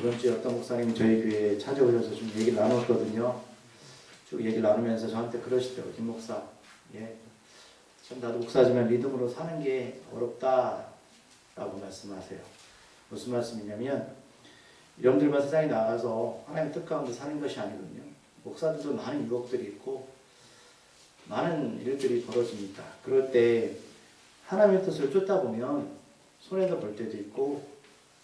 이번 주에 어떤 목사님이 저희 교회에 찾아오셔서 좀 얘기를 나눴거든요. 쭉 얘기를 나누면서 저한테 그러시더라고요. 김 목사, 참 나도 목사지만 믿음으로 사는 게 어렵다라고 말씀하세요. 무슨 말씀이냐면 여러분들만 세상에 나가서 하나님의 뜻 가운데 사는 것이 아니거든요. 목사들도 많은 유혹들이 있고 많은 일들이 벌어집니다. 그럴 때 하나님의 뜻을 쫓다 보면 손해도 볼 때도 있고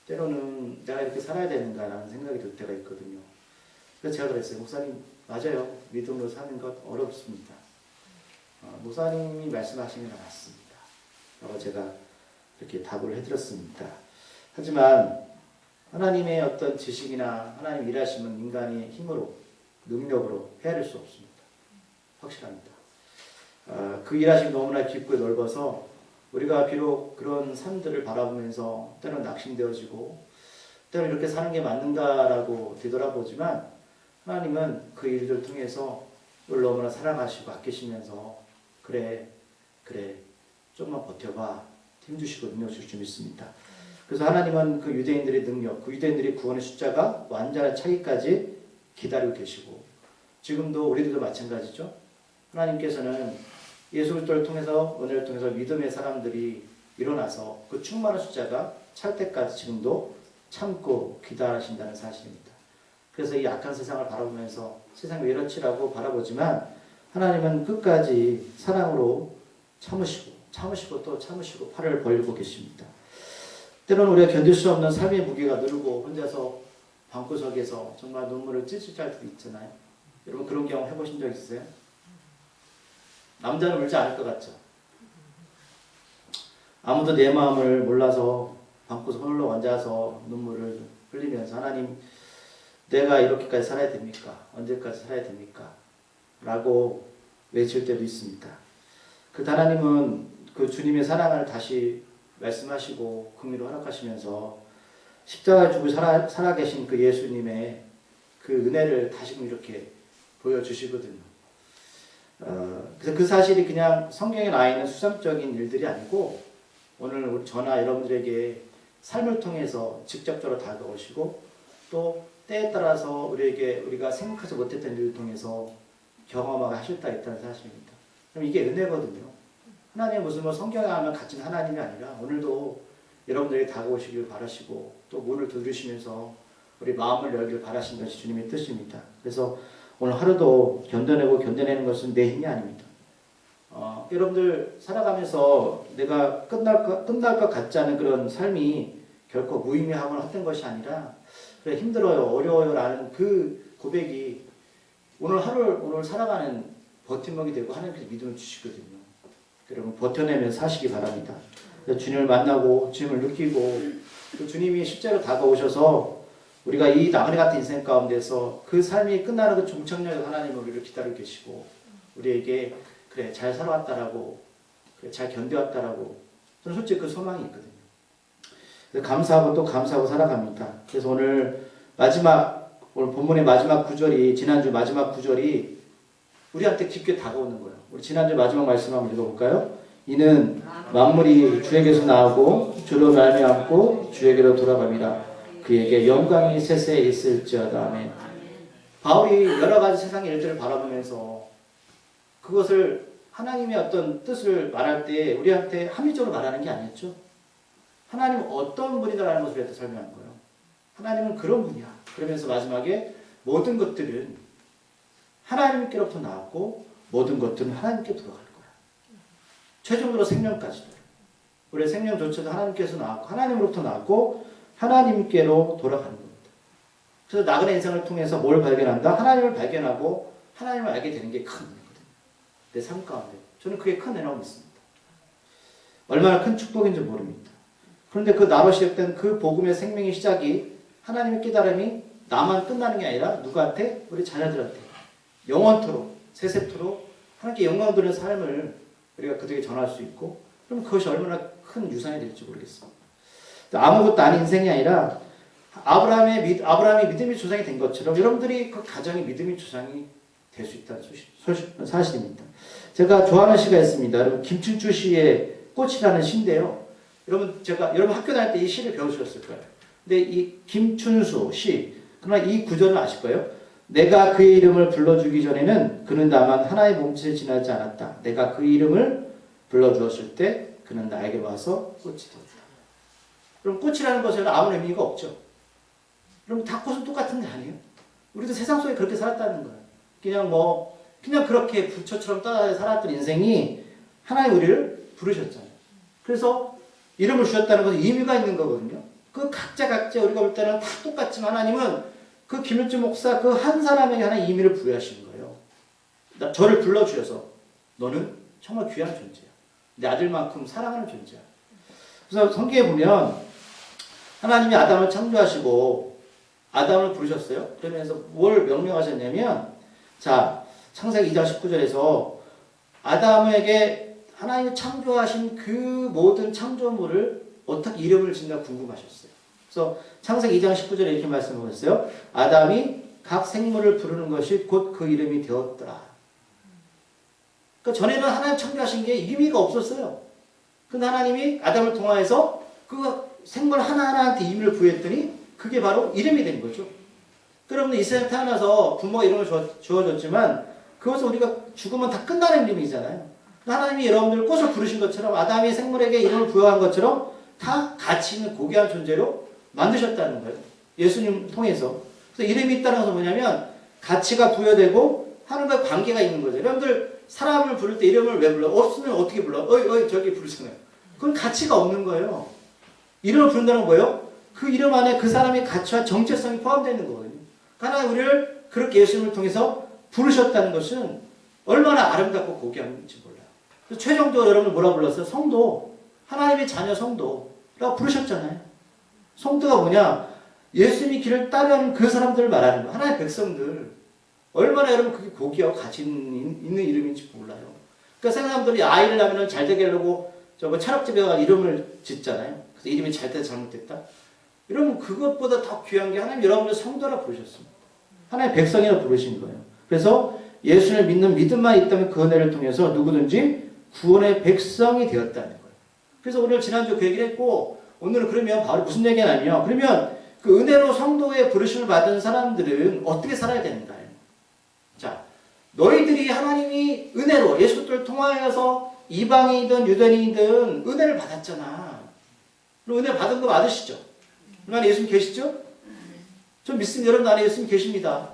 때로는 내가 이렇게 살아야 되는가라는 생각이 들 때가 있거든요. 그래서 제가 그랬어요. 목사님 맞아요. 믿음으로 사는 것 어렵습니다. 목사님이 말씀하시는 게 맞습니다. 라고 제가 이렇게 답을 해드렸습니다. 하지만 하나님의 어떤 지식이나 하나님 일하시면 인간의 힘으로 능력으로 헤아릴 수 없습니다. 확실합니다. 그 일하심이 너무나 깊고 넓어서 우리가 비록 그런 삶들을 바라보면서 때로는 낙심되어지고 때로는 이렇게 사는 게 맞는가라고 되돌아보지만 하나님은 그 일들을 통해서 우리를 너무나 사랑하시고 아끼시면서 그래 조금만 버텨봐 힘주시고 능력 주실 줄 믿습니다. 그래서 하나님은 그 유대인들의 능력, 그 유대인들의 구원의 숫자가 완전한 차기까지 기다리고 계시고 지금도 우리들도 마찬가지죠. 하나님께서는 예수 그리스도를 통해서 은혜를 통해서 믿음의 사람들이 일어나서 그 충만한 숫자가 찰 때까지 지금도 참고 기다리신다는 사실입니다. 그래서 이 악한 세상을 바라보면서 세상이 왜 이렇지라고 바라보지만 하나님은 끝까지 사랑으로 참으시고 또 참으시고 팔을 벌리고 계십니다. 때로는 우리가 견딜 수 없는 삶의 무게가 늘고 혼자서 방구석에서 정말 눈물을 찔찔 짤 때도 있잖아요. 여러분 그런 경험 해보신 적 있으세요? 남자는 울지 않을 것 같죠? 아무도 내 마음을 몰라서 방구석 홀로 앉아서 눈물을 흘리면서 하나님 내가 이렇게까지 살아야 됩니까? 언제까지 살아야 됩니까? 라고 외칠 때도 있습니다. 그 하나님은 그 주님의 사랑을 다시 말씀하시고 긍휼을 허락하시면서 십자가에 죽고 살아계신 그 예수님의 그 은혜를 다시금 이렇게 보여주시거든요. 그래서 그 사실이 그냥 성경에 나와 있는 수상적인 일들이 아니고 오늘 저나 여러분들에게 삶을 통해서 직접적으로 다가오시고 또 때에 따라서 우리가 생각하지 못했던 일을 통해서 경험하게 하실 때 있다는 사실입니다. 그럼 이게 은혜거든요. 하나님은 무슨 성경에 하면 갇힌 하나님이 아니라 오늘도 여러분들에게 다가오시길 바라시고 또 문을 두드리시면서 우리 마음을 열길 바라신 것이 주님의 뜻입니다. 그래서 오늘 하루도 견뎌내는 것은 내 힘이 아닙니다. 여러분들 살아가면서 내가 끝날 것 같지 않은 그런 삶이 결코 무의미하거나 헛된 것이 아니라 그래 힘들어요, 어려워요 라는 그 고백이 오늘 살아가는 버팀목이 되고 하나님께서 믿음을 주시거든요. 여러분 버텨내면서 사시기 바랍니다. 주님을 만나고 주님을 느끼고 또 주님이 실제로 다가오셔서 우리가 이 나그네 같은 인생 가운데서 그 삶이 끝나는 그 종착역에 하나님은 우리를 기다리고 계시고 우리에게 그래 잘 살아왔다라고 그래 잘 견뎌왔다라고 저는 솔직히 그 소망이 있거든요. 그래서 감사하고 또 감사하고 살아갑니다. 그래서 오늘 본문의 마지막 구절이 지난주 마지막 구절이 우리한테 깊게 다가오는 거예요. 우리 지난주 마지막 말씀 한번 읽어볼까요? 이는 만물이 주에게서 나오고 주로 말미암고 주에게로 돌아갑니다. 그에게 영광이 세세에 있을지어다. 아멘. 바울이 여러 가지 세상의 일들을 바라보면서 그것을 하나님의 어떤 뜻을 말할 때 우리한테 합리적으로 말하는 게 아니었죠. 하나님은 어떤 분이다라는 것을 우리한테 설명한 거예요. 하나님은 그런 분이야. 그러면서 마지막에 모든 것들은 하나님께로부터 나왔고 모든 것들은 하나님께 돌아갈 거야. 최종적으로 생명까지도. 우리의 생명조차도 하나님께서 나왔고 하나님으로부터 나왔고 하나님께로 돌아가는 겁니다. 그래서 나그네 인생을 통해서 뭘 발견한다? 하나님을 발견하고 하나님을 알게 되는 게 큰 은혜거든요. 내 삶 가운데. 저는 그게 큰 은혜라고 믿습니다. 얼마나 큰 축복인지 모릅니다. 그런데 그 나로 시작된 그 복음의 생명의 시작이 하나님의 깨달음이 나만 끝나는 게 아니라 누구한테? 우리 자녀들한테. 영원토록, 세세토록 하나님께 영광 돌리는 삶을 우리가 그들에게 전할 수 있고 그럼 그것이 얼마나 큰 유산이 될지 모르겠습니다. 아무것도 아닌 인생이 아니라 아브라함이 믿음의 조상이 된 것처럼 여러분들이 그 가정이 믿음의 조상이 될 수 있다는 사실입니다. 제가 좋아하는 시가 있습니다. 여러분 김춘추 시의 꽃이라는 시인데요. 여러분 학교 다닐 때 이 시를 배우셨을 거예요. 근데 이 김춘수 씨, 그러나 이 구절은 아실 거예요. 내가 그의 이름을 불러주기 전에는 그는 다만 하나의 몸짓에 지나지 않았다. 내가 그 이름을 불러주었을 때 그는 나에게 와서 꽃이 되었다. 그럼 꽃이라는 것에는 아무런 의미가 없죠. 그럼 다 꽃은 똑같은 게 아니에요. 우리도 세상 속에 그렇게 살았다는 거예요. 그냥 그렇게 부처처럼 떠나서 살았던 인생이 하나님 우리를 부르셨잖아요. 그래서 이름을 주셨다는 것은 의미가 있는 거거든요. 그 각자 우리가 볼 때는 다 똑같지만 하나님은 그 김일주 목사 그 한 사람에게 하나의 의미를 부여하신 거예요. 저를 불러주셔서 너는 정말 귀한 존재야. 내 아들만큼 사랑하는 존재야. 그래서 성경에 보면 하나님이 아담을 창조하시고 아담을 부르셨어요. 그러면서 뭘 명령하셨냐면 자 창세기 2장 19절에서 아담에게 하나님이 창조하신 그 모든 창조물을 어떻게 이름을 짓나 궁금하셨어요. 그래서 창세기 2장 19절에 이렇게 말씀하셨어요. 아담이 각 생물을 부르는 것이 곧 그 이름이 되었더라. 그러니까 전에는 하나님 창조하신 게 의미가 없었어요. 근데 하나님이 아담을 통하여서 그 생물 하나하나한테 의미를 부여했더니 그게 바로 이름이 된 거죠. 여러분 이 세상에 태어나서 부모가 이름을 주어줬지만 그것은 우리가 죽으면 다 끝나는 이름이잖아요. 하나님이 여러분들을 꽃을 부르신 것처럼 아담이 생물에게 이름을 부여한 것처럼 다 가치 있는 고귀한 존재로 만드셨다는 거예요. 예수님 통해서. 그래서 이름이 있다는 것은 뭐냐면 가치가 부여되고 하나님과 관계가 있는 거죠. 여러분들 사람을 부를 때 이름을 왜 불러? 없으면 어떻게 불러? 어이 저기 부르잖아요. 그건 가치가 없는 거예요. 이름을 부른다는 건 뭐예요? 그 이름 안에 그 사람의 가치와 정체성이 포함되어 있는 거거든요. 하나님 우리를 그렇게 예수님을 통해서 부르셨다는 것은 얼마나 아름답고 고귀한지 몰라요. 그래서 최종적으로 여러분을 뭐라 불렀어요? 성도. 하나님의 자녀 성도라고 부르셨잖아요. 성도가 뭐냐? 예수님이 길을 따르는 그 사람들을 말하는 거예요. 하나님의 백성들. 얼마나 여러분 그게 고귀하고 가치 있는 이름인지 몰라요. 그러니까 사람들이 아이를 낳으면 잘 되게 하려고 철학집에 가서 이름을 짓잖아요. 그래서 이름이 잘 돼서 잘못됐다. 여러분 그것보다 더 귀한 게 하나님 여러분을 성도라 부르셨습니다. 하나님의 백성이라 부르신 거예요. 그래서 예수를 믿는 믿음만 있다면 그 은혜를 통해서 누구든지 구원의 백성이 되었다는 거예요. 그래서 오늘 지난주 그 얘기를 했고 오늘은 그러면 바로 무슨 얘기냐면 그러면 그 은혜로 성도의 부르심을 받은 사람들은 어떻게 살아야 되는가요? 자, 너희들이 하나님이 은혜로 예수 그리스도를 통하여서 이방인이든 유대인이든 은혜를 받았잖아. 그럼 은혜 받은 거 맞으시죠? 그 안에 예수님 계시죠? 저 믿습니다. 여러분 안에 예수님 계십니다.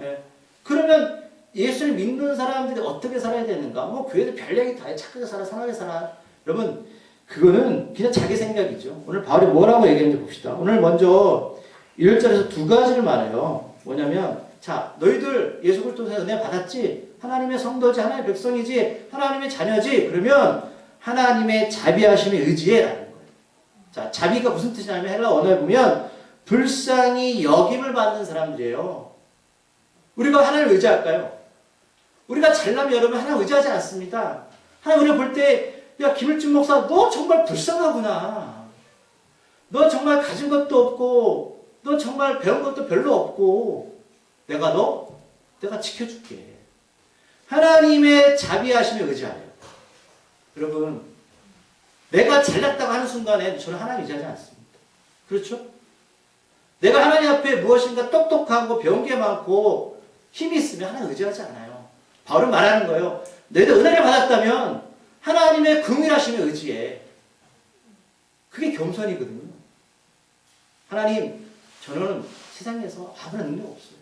예. 그러면 예수를 믿는 사람들이 어떻게 살아야 되는가? 교회도 별 얘기 다 해. 착하게 살아, 선하게 살아. 여러분 그거는 그냥 자기 생각이죠. 오늘 바울이 뭐라고 얘기했는지 봅시다. 오늘 먼저 1절에서 두 가지를 말해요. 뭐냐면 자 너희들 예수 그리스도에서 은혜 받았지? 하나님의 성도지, 하나님의 백성이지, 하나님의 자녀지? 그러면 하나님의 자비하심에 의지해라는 거예요. 자 자비가 무슨 뜻이냐면 헬라 언어에 보면 불쌍히 여김을 받는 사람들이에요. 우리가 하나님을 의지할까요? 우리가 잘나면 여러분 하나님 의지하지 않습니다. 하나님 우리가 볼 때 야 김일준 목사 너 정말 불쌍하구나. 너 정말 가진 것도 없고 너 정말 배운 것도 별로 없고 내가 지켜줄게. 하나님의 자비하심에 의지하래요. 여러분 내가 잘났다고 하는 순간에 저는 하나님 의지하지 않습니다. 그렇죠? 내가 하나님 앞에 무엇인가 똑똑하고 배운 게 많고 힘이 있으면 하나님 의지하지 않아요. 바울은 말하는 거예요. 너희들 은혜를 받았다면 하나님의 긍휼하심에 의지해. 그게 겸손이거든요. 하나님, 저는 세상에서 아무런 능력 없어요.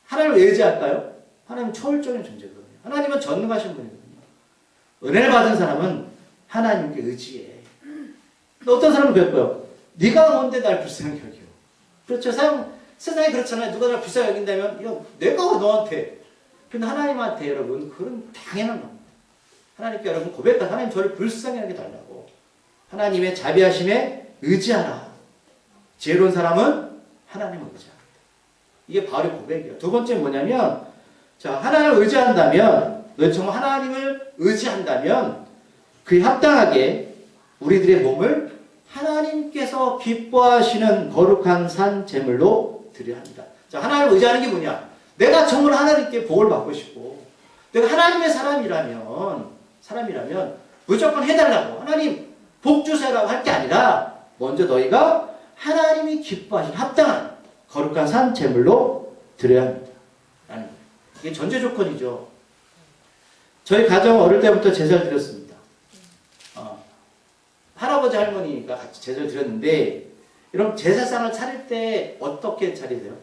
하나님을 왜 의지할까요? 하나님은 초월적인 존재거든요. 하나님은 전능하신 분이거든요. 은혜를 받은 사람은 하나님께 의지해. 어떤 사람은 그랬고요. 네가 뭔데 날 불쌍히 여겨. 그렇죠. 세상에 그렇잖아요. 누가 날 불쌍히 여긴다면 야, 내가 너한테. 근데 하나님한테 여러분 그건 당연한 겁니다. 하나님께 여러분 고백하 하나님 저를 불쌍히 여겨 달라고. 하나님의 자비하심에 의지하라. 지혜로운 사람은 하나님을 의지합니다. 이게 바울의 고백이에요. 두 번째 뭐냐면 자 하나님을 의지한다면 너 정말 하나님을 의지한다면 그에 합당하게 우리들의 몸을 하나님께서 기뻐하시는 거룩한 산 제물로 드려야 합니다. 자, 하나님을 의지하는 게 뭐냐? 내가 정말 하나님께 복을 받고 싶고, 내가 하나님의 사람이라면 무조건 해달라고, 하나님 복 주세요라고 할 게 아니라, 먼저 너희가 하나님이 기뻐하신 합당한 거룩한 산 제물로 드려야 합니다. 라는 거예요. 이게 전제 조건이죠. 저희 가정 어릴 때부터 제사를 드렸습니다. 할아버지 할머니가 같이 제사를 드렸는데 여러분 제사상을 차릴 때 어떻게 차리세요?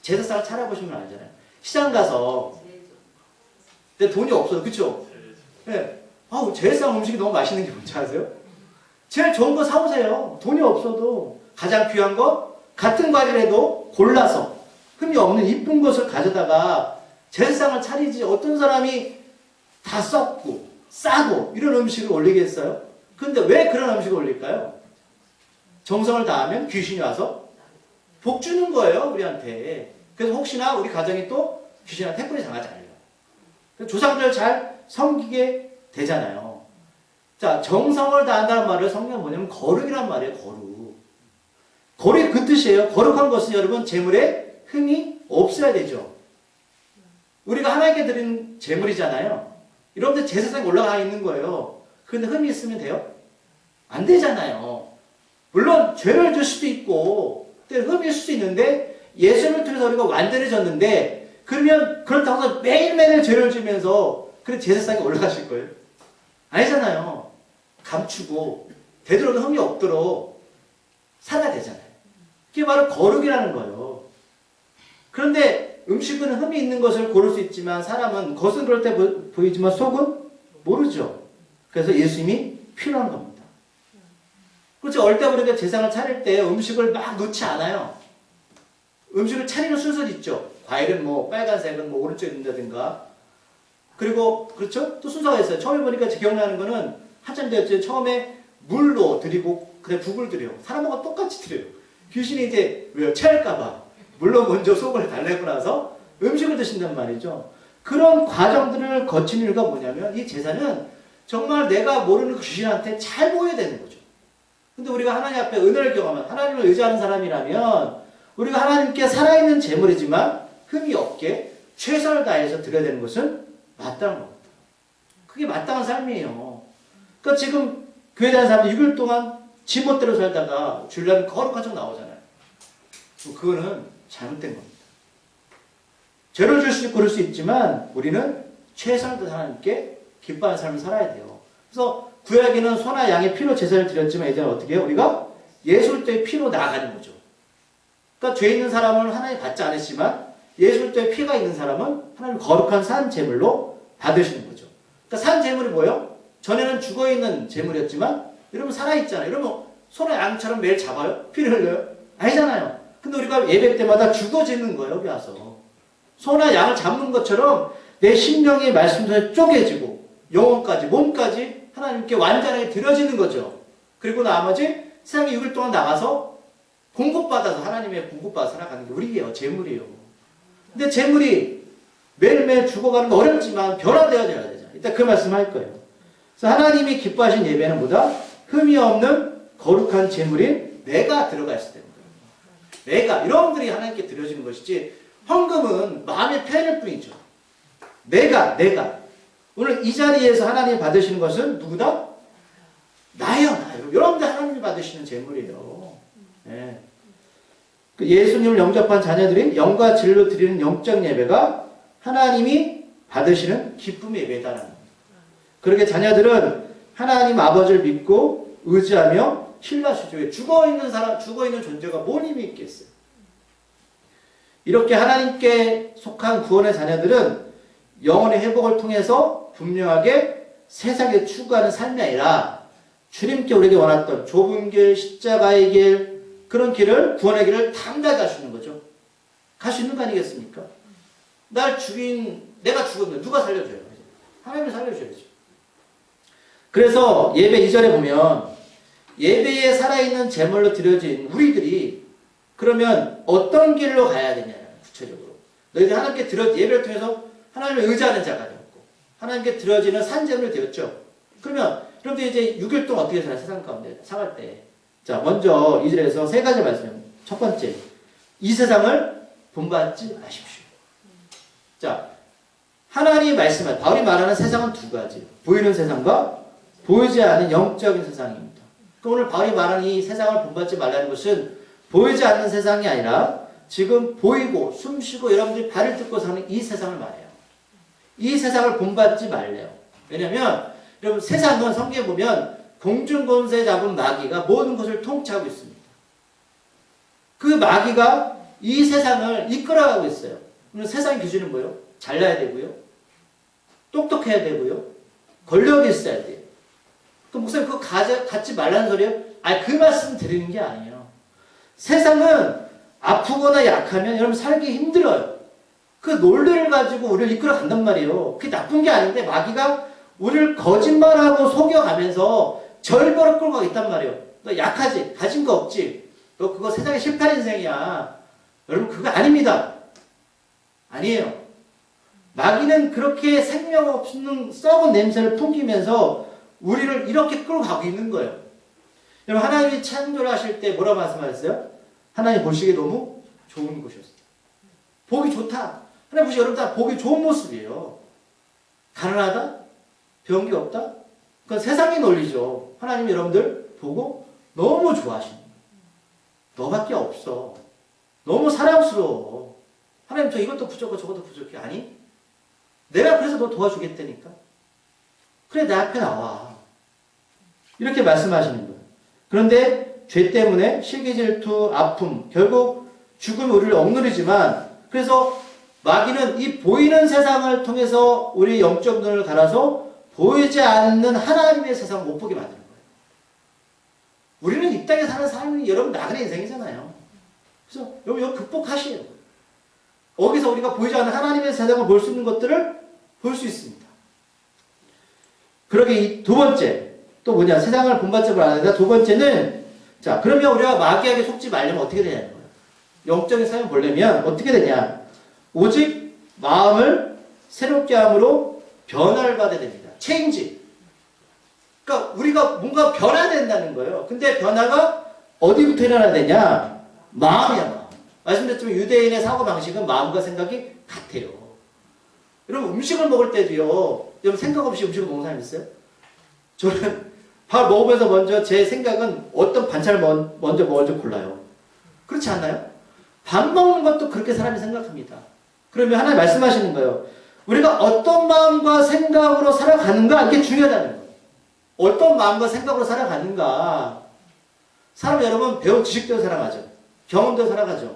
제사상을 차려보시면 알잖아요. 시장 가서 근데 돈이 없어요. 그쵸? 네. 제사상 음식이 너무 맛있는 게 뭔지 아세요? 제일 좋은 거 사오세요. 돈이 없어도 가장 귀한 거 같은 과일에도 골라서 흠이 없는 이쁜 것을 가져다가 제사상을 차리지 어떤 사람이 다 썩고 싸고 이런 음식을 올리겠어요? 근데 왜 그런 음식을 올릴까요? 정성을 다하면 귀신이 와서 복 주는 거예요, 우리한테. 그래서 혹시나 우리 가정이 또 귀신한테 태권이 당하지 않으려. 조상들 잘 섬기게 되잖아요. 자, 정성을 다한다는 말을 성경은 뭐냐면 거룩이란 말이에요, 거룩. 거룩이 그 뜻이에요. 거룩한 것은 여러분 재물에 흠이 없어야 되죠. 우리가 하나님께 드린 재물이잖아요. 여러분들 제사상에 올라가 있는 거예요. 그런데 흠이 있으면 돼요? 안 되잖아요. 물론 죄를 줄 수도 있고 흠일 수도 있는데 예수를 통해서 우리가 완전해졌는데 그러면 그렇다고 해서 매일매일 죄를 지면서 그래 제사상에 올라가실 거예요? 아니잖아요. 감추고 되도록 흠이 없도록 살아야 되잖아요. 그게 바로 거룩이라는 거예요. 그런데 음식은 흠이 있는 것을 고를 수 있지만 사람은 겉은 그럴 때 보이지만 속은 모르죠. 그래서 예수님이 필요한 겁니다. 그렇죠. 어릴 때 우리가 제상을 차릴 때 음식을 막 넣지 않아요. 음식을 차리는 순서도 있죠. 과일은 뭐 빨간색은 뭐 오른쪽에 넣는다든가. 그리고 그렇죠. 또 순서가 있어요. 처음에 보니까 기억나는 거는 한참 되었죠. 처음에 물로 드리고 그다음에 국을 드려요. 사람하고 똑같이 드려요. 귀신이 이제 왜요? 체할까봐 물로 먼저 속을 달래고 나서 음식을 드신단 말이죠. 그런 과정들을 거친 이유가 뭐냐면 이 제사는 정말 내가 모르는 그 귀신한테 잘 보여야 되는 거죠. 근데 우리가 하나님 앞에 은혜를 경험하면 하나님을 의지하는 사람이라면 우리가 하나님께 살아있는 재물이지만 흠이 없게 최선을 다해서 드려야 되는 것은 마땅한 겁니다. 그게 마땅한 삶이에요. 그러니까 지금 교회 다니는 사람들 6일 동안 지멋대로 살다가 주일날 거룩한 척 나오잖아요. 그거는 잘못된 겁니다. 죄를 줄 수 있고 그럴 수 있지만 우리는 최선을 다해서 하나님께 기뻐하는 삶을 살아야 돼요. 그래서 구약에는 소나 양의 피로 제사를 드렸지만 이제는 어떻게 해요? 우리가 예수 그리스도의 피로 나아가는 거죠. 그러니까 죄 있는 사람은 하나님 받지 않으시지만 예수 그리스도의 피가 있는 사람은 하나님 거룩한 산 제물로 받으시는 거죠. 그러니까 산 제물이 뭐예요? 전에는 죽어있는 제물이었지만 여러분 살아있잖아요. 여러분 소나 양처럼 매일 잡아요? 피를 흘려요? 아니잖아요. 근데 우리가 예배 때마다 죽어지는 거예요. 여기 와서. 소나 양을 잡는 것처럼 내 심령이 말씀대로 쪼개지고 영혼까지 몸까지 하나님께 완전하게 드려지는 거죠. 그리고 나머지 세상에 6일 동안 나가서 공급받아서 하나님의 공급받아서 살아가는 게 우리예요. 재물이에요. 근데 재물이 매일매일 죽어가는 거 어렵지만 변화되어야 되잖아요. 이따 그 말씀 할 거예요. 그래서 하나님이 기뻐하신 예배는 뭐다? 흠이 없는 거룩한 재물인 내가 들어가 있을 때입니다. 내가 여러분들이 하나님께 드려지는 것이지 헌금은 마음의 표현일 뿐이죠. 내가 오늘 이 자리에서 하나님이 받으시는 것은 누구다? 나예요. 여러분들 하나님이 받으시는 재물이에요. 네. 예수님을 영접한 자녀들이 영과 진리로 드리는 영적 예배가 하나님이 받으시는 기쁨의 예배다라는 겁니다. 그렇게 자녀들은 하나님 아버지를 믿고 의지하며 신뢰하시죠. 죽어있는 사람, 죽어있는 존재가 뭔 힘이 있겠어요. 이렇게 하나님께 속한 구원의 자녀들은 영혼의 회복을 통해서 분명하게 세상에 추구하는 삶이 아니라 주님께 우리에게 원했던 좁은 길, 십자가의 길, 그런 길을, 구원의 길을 당당하게 갈 수 있는 거죠. 갈 수 있는 거 아니겠습니까? 날 죽인, 내가 죽었는데 누가 살려줘요? 하나님이 살려줘야죠. 그래서 예배 2절에 보면 예배에 살아있는 제물로 드려진 우리들이 그러면 어떤 길로 가야 되냐, 구체적으로. 너희들 하나님께 예배를 통해서 하나님을 의지하는 자가 되었고 하나님께 드려지는 산제물이 되었죠. 그러면 여러분들 이제 6일 동안 어떻게 살아요? 세상 가운데 살아갈 때. 자, 먼저 2절에서 세 가지 말씀입니다. 첫 번째, 이 세상을 본받지 마십시오. 자, 하나님이 말씀하신, 바울이 말하는 세상은 두 가지. 보이는 세상과 보이지 않는 영적인 세상입니다. 그럼 오늘 바울이 말하는 이 세상을 본받지 말라는 것은 보이지 않는 세상이 아니라 지금 보이고 숨쉬고 여러분들이 발을 뜯고 사는 이 세상을 말해요. 이 세상을 본받지 말래요. 왜냐하면 여러분 세상은 성경에 보면 공중권세 잡은 마귀가 모든 것을 통치하고 있습니다. 그 마귀가 이 세상을 이끌어가고 있어요. 그럼 세상의 기준은 뭐예요? 잘나야 되고요. 똑똑해야 되고요. 권력이 있어야 돼요. 그 목사님 그거 갖지 말라는 소리예요? 아니 그 말씀 드리는 게 아니에요. 세상은 아프거나 약하면 여러분 살기 힘들어요. 그 논리를 가지고 우리를 이끌어 간단 말이에요. 그게 나쁜 게 아닌데 마귀가 우리를 거짓말하고 속여가면서 절벽을 끌고 가겠단 말이에요. 너 약하지? 가진 거 없지? 너 그거 세상에 실패한 인생이야. 여러분 그거 아닙니다. 아니에요. 마귀는 그렇게 생명 없는 썩은 냄새를 풍기면서 우리를 이렇게 끌고 가고 있는 거예요. 여러분 하나님이 창조를 하실 때 뭐라고 말씀하셨어요? 하나님 보시기에 너무 좋은 곳이었어요. 보기 좋다. 하나님 보시기에 여러분 다 보기 좋은 모습이에요. 가난하다? 병기 없다? 그건 세상의 논리죠. 하나님이 여러분들 보고 너무 좋아하시는 거예요. 너밖에 없어. 너무 사랑스러워. 하나님 저 이것도 부족하고 저것도 부족해. 아니? 내가 그래서 너 도와주겠다니까. 그래 내 앞에 나와. 이렇게 말씀하시는 거예요. 그런데 죄 때문에 시기 질투, 아픔, 결국 죽음이 우리를 억누르지만 그래서 마귀는 이 보이는 세상을 통해서 우리 영적 눈을 갈아서 보이지 않는 하나님의 세상을 못 보게 만드는 거예요. 우리는 이 땅에 사는 삶이 여러분 나그네 인생이잖아요. 그래서 여러분 이거 극복하시에요. 거기서 우리가 보이지 않는 하나님의 세상을 볼 수 있는 것들을 볼 수 있습니다. 그러게 이 두 번째 또 뭐냐 세상을 본받지 말아야 두 번째는 자 그러면 우리가 마귀에게 속지 말려면 어떻게 되냐는 거예요. 영적인 삶을 보려면 어떻게 되냐 오직 마음을 새롭게 함으로 변화를 받아야 됩니다. 체인지. 그러니까 우리가 뭔가 변화해야 된다는 거예요. 근데 변화가 어디부터 일어나야 되냐? 마음이야, 마음. 말씀드렸지만 유대인의 사고방식은 마음과 생각이 같아요. 여러분 음식을 먹을 때도요. 여러분 생각 없이 음식을 먹는 사람 있어요? 저는 밥 먹으면서 먼저 제 생각은 어떤 반찬을 먼저 먹을지 골라요. 그렇지 않나요? 밥 먹는 것도 그렇게 사람이 생각합니다. 그러면 하나님 말씀하시는 거예요. 우리가 어떤 마음과 생각으로 살아가는가 이게 중요하다는 거예요. 어떤 마음과 생각으로 살아가는가. 사람 여러분 배운 지식대로 살아가죠. 경험대로 살아가죠.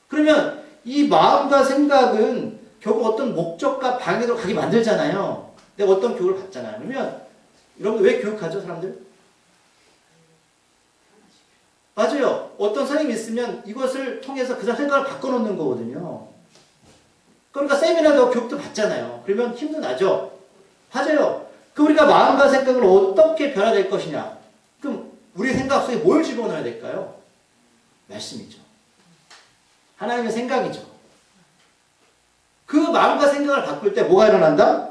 그러면 이 마음과 생각은 결국 어떤 목적과 방향으로 가게 만들잖아요. 내가 어떤 교육을 받잖아요. 그러면 여러분 왜 교육하죠 사람들? 맞아요. 어떤 선생님이 있으면 이것을 통해서 그 사람 생각을 바꿔놓는 거거든요. 그러니까 세미나도 교육도 받잖아요. 그러면 힘도 나죠. 맞아요. 그 우리가 마음과 생각을 어떻게 변화될 것이냐. 그럼 우리 생각 속에 뭘 집어넣어야 될까요? 말씀이죠. 하나님의 생각이죠. 그 마음과 생각을 바꿀 때 뭐가 일어난다?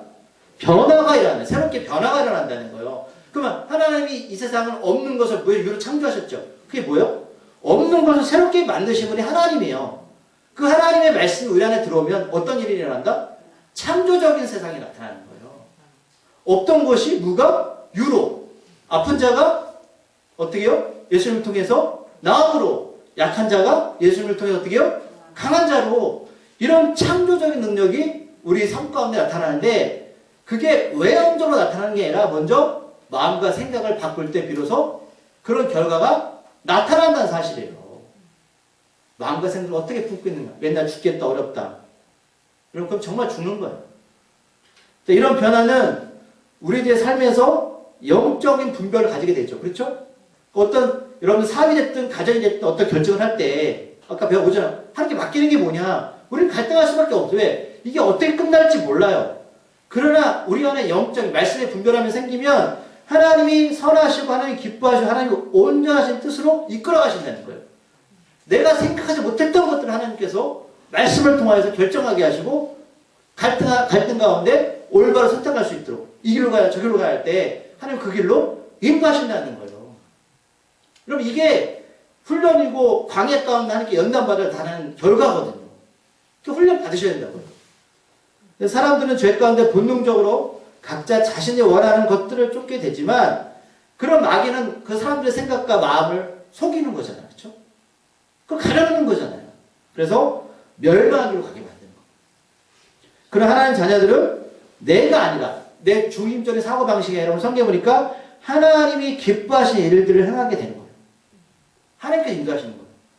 변화가 일어난다. 새롭게 변화가 일어난다는 거예요. 그러면 하나님이 이 세상은 없는 것을 무로 창조하셨죠. 그게 뭐예요? 없는 것을 새롭게 만드신 분이 하나님이에요. 그 하나님의 말씀이 우리 안에 들어오면 어떤 일이 일어난다? 창조적인 세상이 나타나는 거예요. 없던 것이 누가? 유로. 아픈 자가 어떻게 해요? 예수님을 통해서 나음으로. 약한 자가 예수님을 통해서 어떻게 해요? 강한 자로. 이런 창조적인 능력이 우리 삶 가운데 나타나는데 그게 외형적으로 나타나는 게 아니라 먼저 마음과 생각을 바꿀 때 비로소 그런 결과가 나타난다는 사실이에요. 마음과 생각을 어떻게 품고 있는가? 맨날 죽겠다, 어렵다. 그럼 정말 죽는 거예요. 이런 변화는 우리들의 삶에서 영적인 분별을 가지게 되죠. 그렇죠? 어떤 여러분 사업이 됐든 가정이 됐든 어떤 결정을 할 때 아까 배워보잖아요. 하나님께 맡기는 게 뭐냐? 우리는 갈등할 수밖에 없어요. 왜? 이게 어떻게 끝날지 몰라요. 그러나 우리 안에 영적인 말씀의 분별함이 생기면 하나님이 선하시고 하나님이 기뻐하시고 하나님이 온전하신 뜻으로 이끌어 가신다는 거예요. 내가 생각하지 못했던 것들을 하나님께서 말씀을 통하여서 결정하게 하시고 갈등 가운데 올바로 선택할 수 있도록 이 길로 가야 저 길로 가야 할 때 하나님 그 길로 인도하신다는 거예요. 여러분 이게 훈련이고 광야 가운데 하나님께 연단받을 다는 결과거든요. 그 훈련 받으셔야 된다고요. 사람들은 죄 가운데 본능적으로 각자 자신이 원하는 것들을 쫓게 되지만 그런 마귀는 그 사람들의 생각과 마음을 속이는 거잖아요. 그렇죠? 그걸 가려놓는 거잖아요. 그래서 멸망하기로 가게 만드는 거예요. 그런 하나님 자녀들은 내가 아니라 내 중심적인 사고방식이 아니라 성경에 보니까 하나님이 기뻐하시는 일들을 행하게 되는 거예요. 하나님께서 인도하시는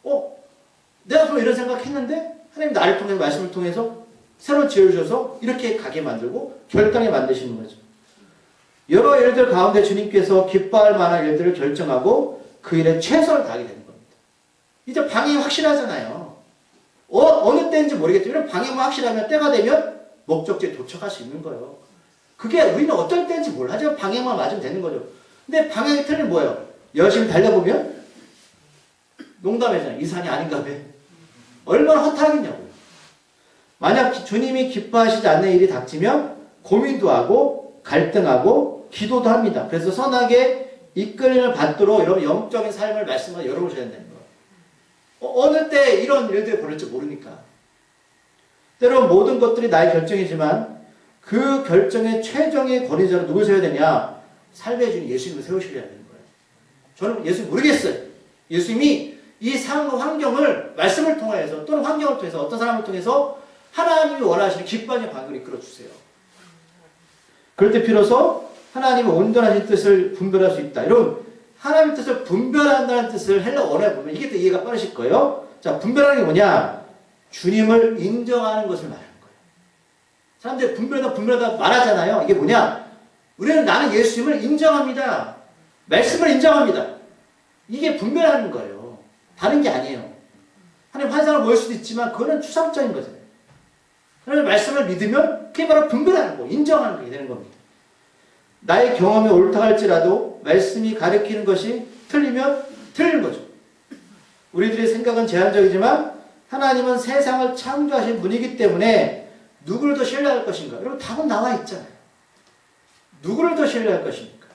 거예요. 내가 그럼 이런 생각했는데 하나님 나를 통해서 말씀을 통해서 새로운 지혜를 주셔서 이렇게 가게 만들고 결단하게 만드시는 거죠. 여러 일들 가운데 주님께서 기뻐할 만한 일들을 결정하고 그 일에 최선을 다하게 되는 겁니다. 이제 방향이 확실하잖아요. 어느 때인지 모르겠지만 이런 방향만 확실하면 때가 되면 목적지에 도착할 수 있는 거예요. 그게 우리는 어떤 때인지 몰라. 하지만 방향만 맞으면 되는 거죠. 근데 방향이 틀리면 뭐예요? 열심히 달려보면 농담이잖아요. 이 산이 아닌가 봐. 얼마나 허탈하겠냐고요. 만약 주님이 기뻐하시지 않는 일이 닥치면 고민도 하고 갈등하고 기도도 합니다. 그래서 선하게 이끌림을 받도록 여러분 영적인 삶을 말씀을 열어보셔야 된다는 거예요. 어느 때 이런 일들이 벌어질지 모르니까. 때로 모든 것들이 나의 결정이지만 그 결정의 최종의 권위자로 누굴 세워야 되냐? 삶의 주인 예수님을 세우셔야 되는 거예요. 저는 예수님 모르겠어요. 예수님이 이 상황 환경을 말씀을 통해서 또는 환경을 통해서 어떤 사람을 통해서 하나님이 원하시는 기뻐하는 방향으로 이끌어 주세요. 그럴 때 비로소 하나님의 온전하신 뜻을 분별할 수 있다. 여러분 하나님의 뜻을 분별한다는 뜻을 헬라 원어에 보면 이게 또 이해가 빠르실 거예요. 자, 분별하는 게 뭐냐? 주님을 인정하는 것을 말하는 거예요. 사람들이 분별하다 말하잖아요. 이게 뭐냐? 우리는 나는 예수님을 인정합니다. 말씀을 인정합니다. 이게 분별하는 거예요. 다른 게 아니에요. 하나님 환상을 보일 수도 있지만 그거는 추상적인 거잖아요. 하나님의 말씀을 믿으면 그게 바로 분별하는 거, 인정하는 게 되는 겁니다. 나의 경험이 옳다 할지라도 말씀이 가르치는 것이 틀리면 틀린 거죠. 우리들의 생각은 제한적이지만 하나님은 세상을 창조하신 분이기 때문에 누구를 더 신뢰할 것인가? 여러분 답은 나와 있잖아요. 누구를 더 신뢰할 것입니까?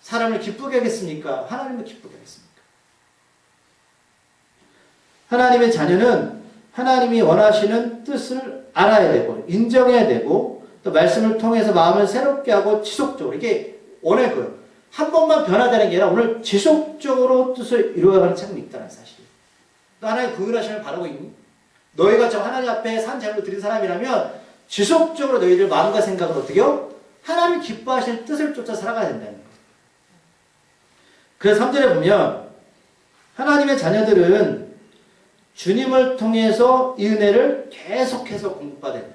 사람을 기쁘게 하겠습니까? 하나님을 기쁘게 하겠습니까? 하나님의 자녀는 하나님이 원하시는 뜻을 알아야 되고 인정해야 되고 또 말씀을 통해서 마음을 새롭게 하고 지속적으로 이게 원할 거예요. 한 번만 변화되는 게 아니라 오늘 지속적으로 뜻을 이루어가는 책임이 있다는 사실이에요. 너 하나님 구원하심을 바라고 있니? 너희가 저 하나님 앞에 산 제물을 드린 사람이라면 지속적으로 너희들 마음과 생각을 어떻게요? 하나님 기뻐하시는 뜻을 쫓아 살아가야 된다는 거예요. 그래서 3절에 보면 하나님의 자녀들은 주님을 통해서 이 은혜를 계속해서 공급받아야 돼요.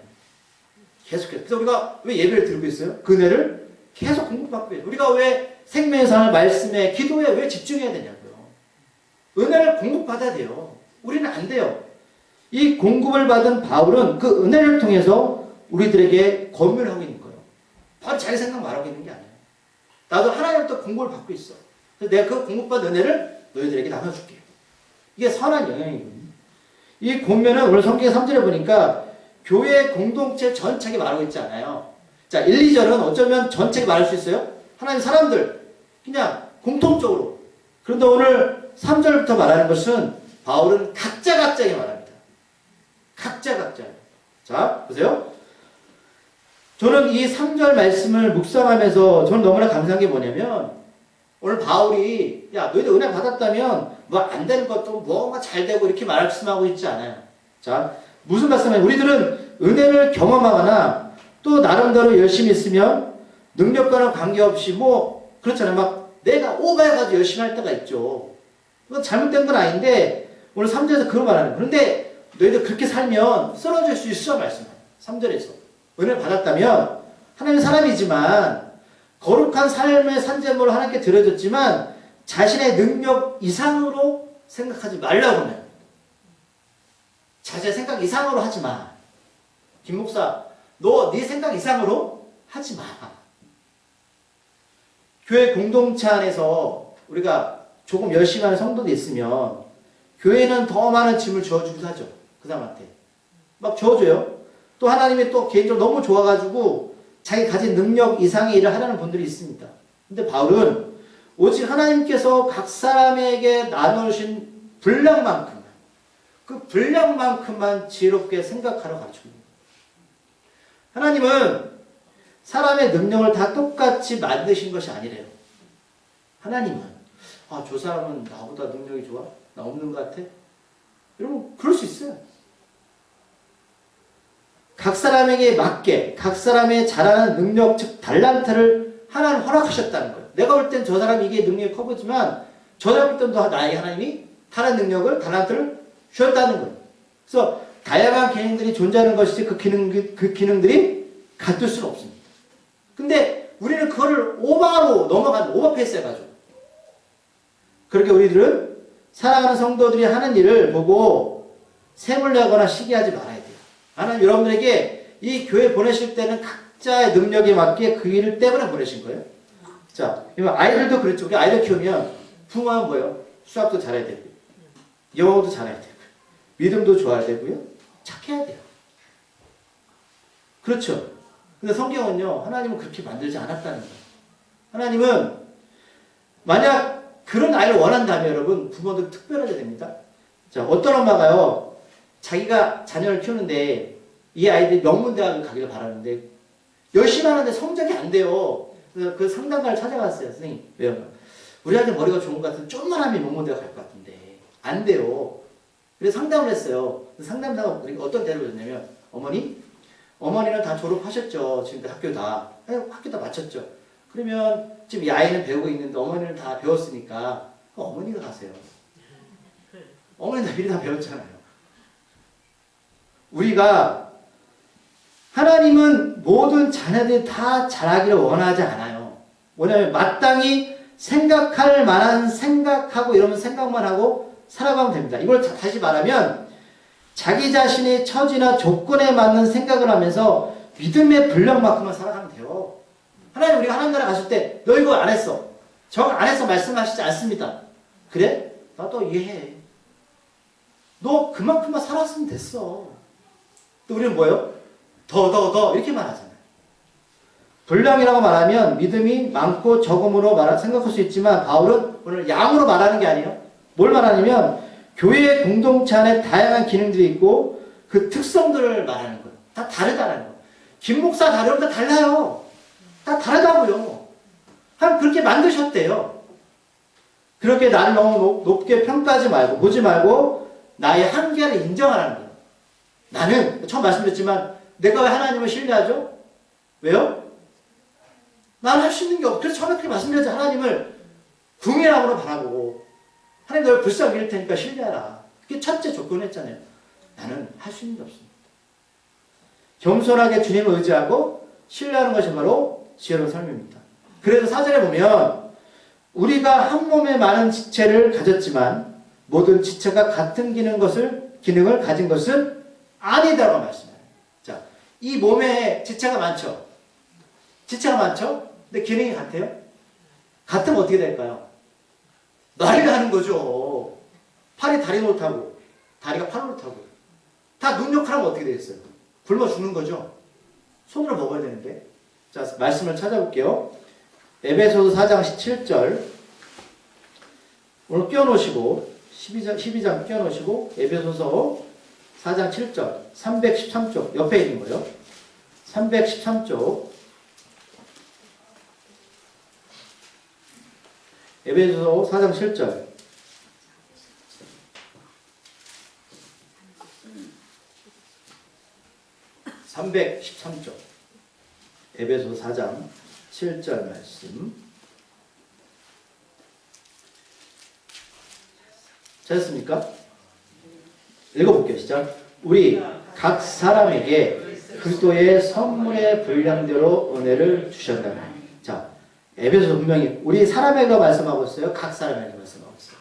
계속해서. 그래서 우리가 왜 예배를 드리고 있어요? 그 은혜를 계속 공급받고 있어요. 우리가 왜 생명의 산을 말씀에 기도에 왜 집중해야 되냐고요. 은혜를 공급받아야 돼요. 우리는 안 돼요. 이 공급을 받은 바울은 그 은혜를 통해서 우리들에게 권면을 하고 있는 거예요. 바로 자기 생각 말하고 있는 게 아니에요. 나도 하나님부터 공급을 받고 있어. 그래서 내가 그 공급받은 은혜를 너희들에게 나눠줄게. 이게 선한 영향이거든요. 이 권면은 오늘 성경 3절에 보니까 교회 공동체 전체에 말하고 있지 않아요. 자, 1, 2절은 어쩌면 전체에 말할 수 있어요. 하나님 사람들 그냥 공통적으로. 그런데 오늘 3절부터 말하는 것은 바울은 각자에게 말합니다. 각자. 자, 보세요. 저는 이 3절 말씀을 묵상하면서 저는 너무나 감사한 게 뭐냐면 오늘 바울이 야 너희들 은혜 받았다면 뭐 안 되는 것도 뭐가 잘 되고 이렇게 말씀하고 있지 않아요. 자, 무슨 말씀이에요? 우리들은 은혜를 경험하거나 또 나름대로 열심히 있으면 능력과는 관계없이 뭐 그렇잖아요. 막 내가 오버해가지고 열심히 할 때가 있죠. 그건 잘못된 건 아닌데 오늘 3절에서 그걸 말하는 거예요. 그런데 너희들 그렇게 살면 쓰러질 수 있어 말씀해요. 3절에서 은혜를 받았다면 하나님은 사람이지만 거룩한 삶의 산재물을 하나님께 드려줬지만 자신의 능력 이상으로 생각하지 말라고 하면 자신의 생각 이상으로 하지 마. 김 목사 너 네 생각 이상으로 하지 마. 교회 공동체 안에서 우리가 조금 열심히 하는 성도도 있으면 교회는 더 많은 짐을 주어주기도 하죠. 그 사람한테 막 주어줘요. 또 하나님이 또 개인적으로 너무 좋아가지고 자기 가진 능력 이상의 일을 하려는 분들이 있습니다. 근데 바울은 오직 하나님께서 각 사람에게 나누신 분량만큼만 그 분량만큼만 지혜롭게 생각하러 가르쳐줍니다. 하나님은 사람의 능력을 다 똑같이 만드신 것이 아니래요. 하나님은 저 사람은 나보다 능력이 좋아? 나 없는 것 같아? 여러분 그럴 수 있어요. 각 사람에게 맞게 각 사람의 잘하는 능력 즉 달란트를 하나님 허락하셨다는 거예요. 내가 볼 땐 저 사람이 이게 능력이 커 보지만 저 사람 때도 나에게 하나님이 다른 능력을 달란트를 주셨다는 거예요. 그래서 다양한 기능들이 존재하는 것이지 그 기능들이 같을 수는 없습니다. 근데 우리는 그거를 오버로 넘어가는 오버페이스 해가지고 그렇게 우리들은 사랑하는 성도들이 하는 일을 보고 샘을 내거나 시기하지 말아야 돼요. 하나님 여러분들에게 이 교회 보내실 때는 각자의 능력에 맞게 그 일을 때문에 보내신 거예요. 자, 아이들도 그렇죠. 우리 아이들 키우면 부모는 뭐예요? 수학도 잘해야 되고요. 영어도 잘해야 되고요. 믿음도 좋아야 되고요. 착해야 돼요. 그렇죠. 근데 성경은요, 하나님은 그렇게 만들지 않았다는 거예요. 하나님은 만약 그런 아이를 원한다면 여러분, 부모들 특별하게 됩니다. 자, 어떤 엄마가요, 자기가 자녀를 키우는데 이 아이들이 명문대학을 가기를 바라는데 열심히 하는데 성적이 안 돼요. 그래서 그 상담가를 찾아갔어요. 선생님, 왜요? 우리 아들 머리가 좋은 것 같은데 좀만 하면 명문대학 갈 것 같은데 안 돼요. 그래서 상담을 했어요. 상담사가 어떤 대답을 줬냐면 어머니는 다 졸업하셨죠. 지금 학교 다 마쳤죠. 그러면 지금 이 아이는 배우고 있는데 어머니는 다 배웠으니까 어머니가 가세요. 어머니는 미리 다 배웠잖아요. 우리가 하나님은 모든 자녀들이 다 잘하기를 원하지 않아요. 뭐냐면 마땅히 생각할 만한 생각하고 이러면 생각만 하고 살아가면 됩니다. 이걸 다시 말하면 자기 자신의 처지나 조건에 맞는 생각을 하면서 믿음의 분량만큼만 살아가면 돼요. 하나님 우리가 하나님 나라 갔을 때 너 이거 안 했어. 저거 안 했어 말씀하시지 않습니다. 그래? 나도 이해해. 너 그만큼만 살았으면 됐어. 또 우리는 뭐예요? 더 이렇게 말하잖아요. 분량이라고 말하면 믿음이 많고 적음으로 생각할 수 있지만 바울은 오늘 양으로 말하는 게 아니에요. 뭘 말하냐면 교회 공동체 안에 다양한 기능들이 있고 그 특성들을 말하는 거예요. 다 다르다는 거예요. 김 목사 다르면 다 달라요. 다 다르다고요. 하나님 그렇게 만드셨대요. 그렇게 나를 너무 높게 평가하지 말고 보지 말고 나의 한계를 인정하라는 거예요. 나는 처음 말씀드렸지만 내가 왜 하나님을 신뢰하죠? 왜요? 나는 할 수 있는 게 없고 그래서 처음에 그렇게 말씀드렸죠. 하나님을 궁예함으로 바라보고 하나님 너를 불쌍히 여길 테니까 신뢰하라. 그게 첫째 조건했잖아요. 나는 할 수 있는 게 없습니다. 겸손하게 주님을 의지하고 신뢰하는 것이 바로 지혜로운 삶입니다. 그래서 4절에 보면 우리가 한 몸에 많은 지체를 가졌지만 모든 지체가 같은 기능을 가진 것은 아니다라고 말씀해요. 자, 이 몸에 지체가 많죠? 지체가 많죠? 근데 기능이 같아요? 같으면 어떻게 될까요? 난리가 나는 거죠. 팔이 다리 못하고 다리가 팔 못하고 다 눈 역할하면 어떻게 되겠어요? 굶어 죽는 거죠. 손으로 먹어야 되는데. 자, 말씀을 찾아볼게요. 에베소서 4장 17절 오늘 끼워놓으시고 12장 끼워놓으시고 에베소서 4장 7절 313쪽 옆에 있는 거예요. 313쪽 에베소서 4장 7절 313쪽 에베소서 4장 7절 말씀 찾았습니까? 읽어볼게요. 시작. 우리 각 사람에게 그리스도의 선물의 분량대로 은혜를 주셨다면. 자, 에베소서 분명히 우리 사람에게 말씀하고 있어요. 각 사람에게 말씀하고 있어요.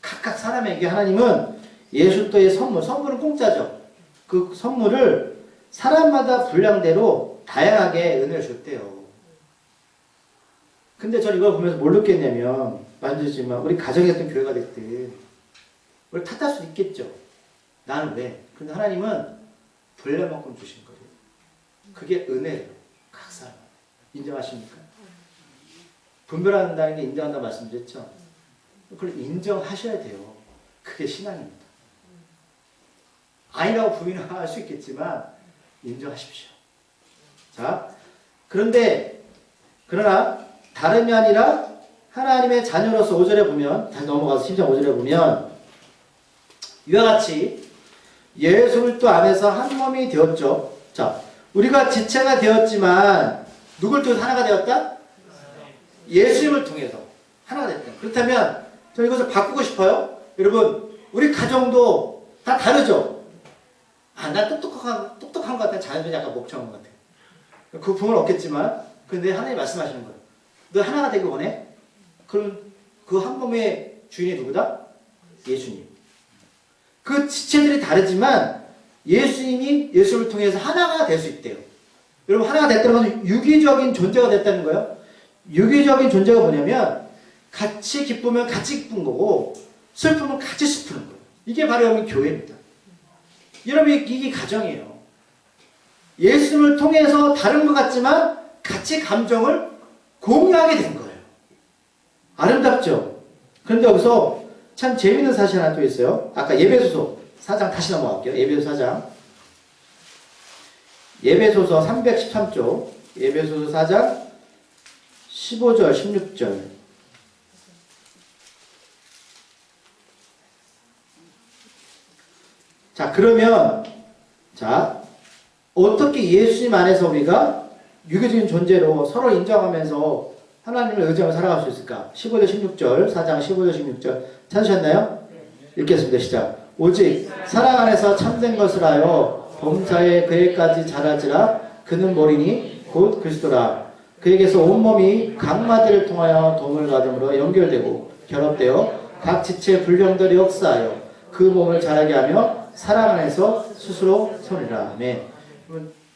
각각 사람에게 하나님은 예수도의 선물은 공짜죠. 그 선물을 사람마다 분량대로 다양하게 은혜를 줬대요. 근데 전 이걸 보면서 뭘 느꼈냐면 말씀드렸지만 우리 가정에 어떤 교회가 됐든 우리 탓할 수 있겠죠. 나는 왜? 근데 하나님은 분량만큼 주신 거예요. 그게 은혜예요. 각 사람. 인정하십니까? 분별한다는 게 인정한다고 말씀드렸죠. 그걸 인정하셔야 돼요. 그게 신앙입니다. 아니라고 부인을 할 수 있겠지만 인정하십시오. 자, 그러나 다름이 아니라 하나님의 자녀로서 5절에 보면, 다시 넘어가서 10장 5절에 보면 이와 같이 예수 그리스도 안에서 한 몸이 되었죠. 자, 우리가 지체가 되었지만 누굴 통해서 하나가 되었다? 예수님을 통해서 하나가 됐다. 그렇다면 저 이것을 바꾸고 싶어요. 여러분, 우리 가정도 다 다르죠? 난 똑똑한 것 같아. 자녀들이 약간 목청한 것 같아. 그 부흥을 얻겠지만, 근데 하나님 말씀하시는 거예요. 너 하나가 되길 원해? 그럼 그 한 몸의 주인이 누구다? 예수님. 그 지체들이 다르지만 예수님이 예수를 통해서 하나가 될 수 있대요. 여러분, 하나가 됐다는 것은 유기적인 존재가 됐다는 거예요. 유기적인 존재가 뭐냐면 같이 기쁘면 같이 기쁜 거고 슬프면 같이 슬프는 거예요. 이게 바로 여러분 교회입니다. 여러분, 이게 가정이에요. 예수님을 통해서 다른 것 같지만 같이 감정을 공유하게 된 거예요. 아름답죠? 그런데 여기서 참 재미있는 사실 하나 또 있어요. 아까 예배소서 4장 다시 넘어갈게요. 예배소서 4장. 예배소서 313쪽. 예배소서 4장 15절, 16절. 자, 그러면, 자, 어떻게 예수님 안에서 우리가 유교적인 존재로 서로 인정하면서 하나님을 의지하며 살아갈 수 있을까? 15절, 16절, 4장 15절, 16절. 찾으셨나요? 읽겠습니다. 시작. 오직 사랑 안에서 참된 것을 하여 범사에 그에까지 자라지라. 그는 머리니 곧 그리스도라. 그에게서 온몸이 각마디를 통하여 도움을 받음으로 연결되고 결합되어 각 지체 불령들이 역사하여 그 몸을 자라게 하며 사랑 안에서 스스로 서리라. 아멘.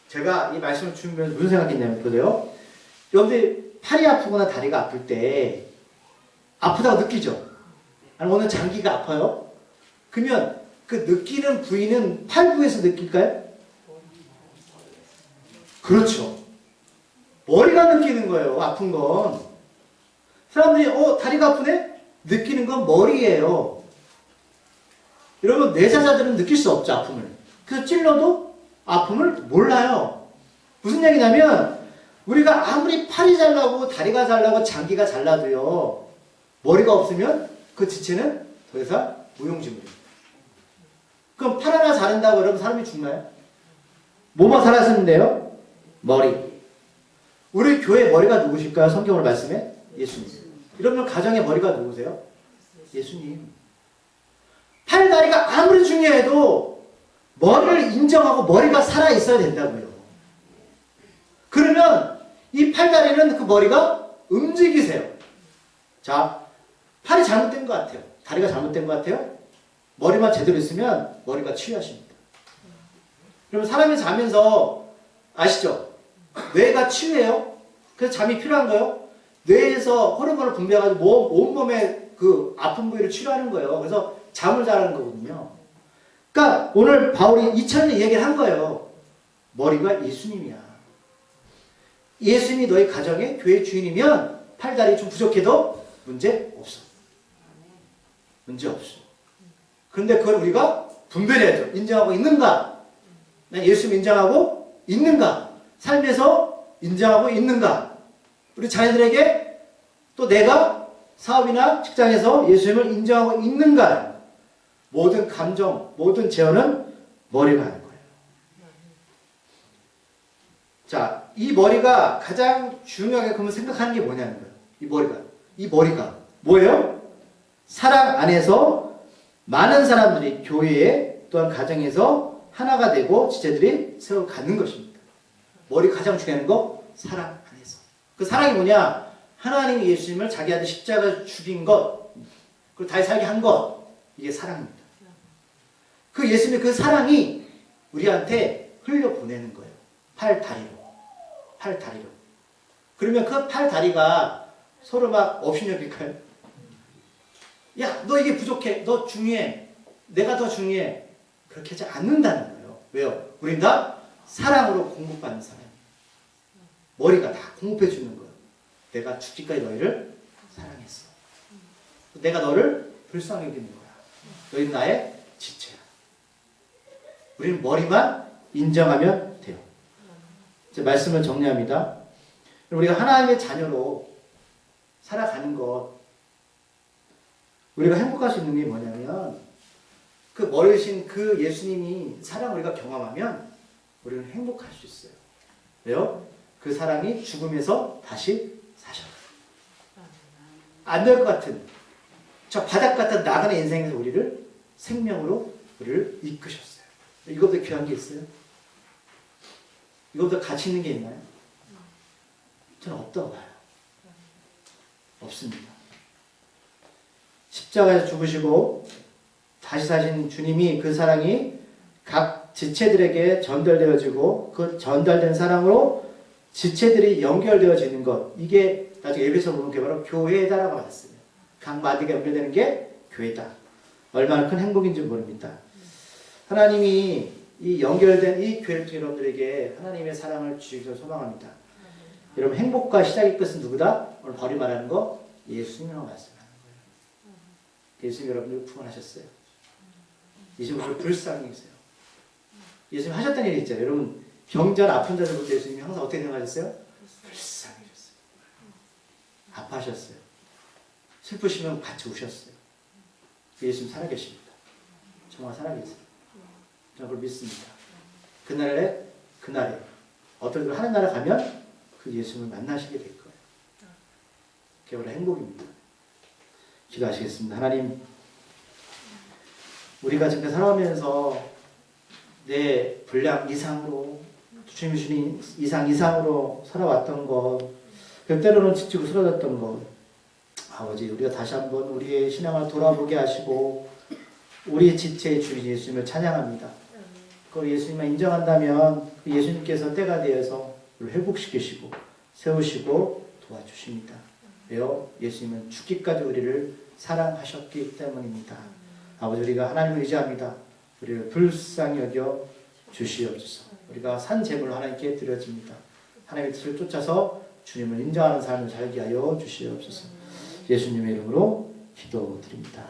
제가 이 말씀을 주면서 무슨 생각했냐면, 보세요. 여러분들 팔이 아프거나 다리가 아플 때 아프다고 느끼죠? 아니, 오늘 장기가 아파요? 그러면 그 느끼는 부위는 팔 부에서 느낄까요? 그렇죠. 머리가 느끼는 거예요. 아픈 건. 사람들이 다리가 아프네? 느끼는 건 머리예요. 여러분, 내자자들은 느낄 수 없죠, 아픔을. 그래서 찔러도 아픔을 몰라요. 무슨 얘기냐면 우리가 아무리 팔이 잘나고 다리가 잘나고 장기가 잘나도요, 머리가 없으면 그 지체는 더 이상 무용지물입니다. 그럼 팔 하나 자른다고 여러분 사람이 죽나요? 뭐만 살았었는데요? 머리. 우리 교회 머리가 누구실까요? 성경으로 말씀해? 예수님. 여러분 가정의 머리가 누구세요? 예수님. 팔, 다리가 아무리 중요해도 머리를 인정하고 머리가 살아있어야 된다고요. 그러면 이 팔, 다리는 그 머리가 움직이세요. 자, 팔이 잘못된 것 같아요. 다리가 잘못된 것 같아요. 머리만 제대로 있으면 머리가 치유하십니다. 그러면 사람이 자면서 아시죠? 뇌가 치유해요. 그래서 잠이 필요한 거예요. 뇌에서 호르몬을 분비해가지고 온몸의 그 아픈 부위를 치료하는 거예요. 그래서 잠을 자라는 거거든요. 그러니까 오늘 바울이 2000년 얘기를 한 거예요. 머리가 예수님이야. 예수님이 너희 가정의 교회 주인이면 팔다리 좀 부족해도 문제 없어. 문제 없어. 그런데 그걸 우리가 분별해야죠. 인정하고 있는가? 난 예수님 인정하고 있는가? 삶에서 인정하고 있는가? 우리 자녀들에게 또 내가 사업이나 직장에서 예수님을 인정하고 있는가? 모든 감정, 모든 제어는 머리가 하는 거예요. 자, 이 머리가 가장 중요하게 그러면 생각하는 게 뭐냐는 거예요. 이 머리가 뭐예요? 사랑 안에서 많은 사람들이 교회에 또한 가정에서 하나가 되고 지체들이 서로 갖는 것입니다. 머리 가장 중요한 거 사랑 안에서. 그 사랑이 뭐냐? 하나님이 예수님을 자기 아들 십자가에 죽인 것, 그리고 다시 살게 한 것, 이게 사랑입니다. 그 예수님의 그 사랑이 우리한테 흘려보내는 거예요. 팔, 다리로. 그러면 그 팔, 다리가 서로 막 업신여길까요? 야, 너 이게 부족해. 너 중요해. 내가 더 중요해. 그렇게 하지 않는다는 거예요. 왜요? 우린 다 사랑으로 공급받는 사람이에요. 머리가 다 공급해 주는 거예요. 내가 죽기까지 너희를 사랑했어. 내가 너를 불쌍히 여기는 거야. 너희는 나의 지체야. 우리는 머리만 인정하면 돼요. 이제 말씀을 정리합니다. 우리가 하나님의 자녀로 살아가는 것, 우리가 행복할 수 있는 게 뭐냐면 그 멀으신 그 예수님이 사랑 우리가 경험하면 우리는 행복할 수 있어요. 왜요? 그 사랑이 죽음에서 다시 사셨어요. 안 될 것 같은 저 바닥 같은 나그네 인생에서 우리를 생명으로 우리를 이끄셨어요. 이것보다 귀한 게 있어요? 이것보다 가치 있는 게 있나요? 저는 없다고 봐요. 없습니다. 십자가에서 죽으시고 다시 사신 주님이 그 사랑이 각 지체들에게 전달되어지고 그 전달된 사랑으로 지체들이 연결되어지는 것, 이게 나중에 에베소 보면 그게 바로 교회다라고 말했습니다. 각 마디가 연결되는 게 교회다. 얼마나 큰 행복인지 모릅니다. 하나님이 이 연결된 이 교회 여러분들에게 하나님의 사랑을 주시기를 소망합니다. 여러분 행복과 시작의 끝은 누구다? 오늘 바울이 말하는 거 예수님이라고 말씀하는 거예요. 예수님 여러분들 구원하셨어요. 예수님 불쌍히 계세요. 예수님 하셨다는 일이 있잖아요. 여러분 병자 아픈 자들 볼 때 예수님이 항상 어떻게 생각하셨어요? 불쌍히 계셨어요. 아파하셨어요. 슬프시면 같이 우셨어요. 예수님 살아계십니다. 정말 살아계세요. 저는 그걸 믿습니다. 그날에 어떤 하늘나라 가면 그 예수님을 만나시게 될 거예요. 그게 바로 행복입니다. 기도하시겠습니다. 하나님, 우리가 지금 살아오면서 내 분량 이상으로 주님이 주신 이상으로 살아왔던 것, 때로는 지치고 쓰러졌던 것, 아버지 우리가 다시 한번 우리의 신앙을 돌아보게 하시고 우리 지체의 주인 예수님을 찬양합니다. 그걸 예수님만 인정한다면 그 예수님께서 때가 되어서 우리를 회복시키시고 세우시고 도와주십니다. 왜요? 예수님은 죽기까지 우리를 사랑하셨기 때문입니다. 아버지 우리가 하나님을 의지합니다. 우리를 불쌍히 여겨 주시옵소서. 우리가 산 제물을 하나님께 드려집니다. 하나님의 뜻을 쫓아서 주님을 인정하는 삶을 살게 하여 주시옵소서. 예수님의 이름으로 기도드립니다.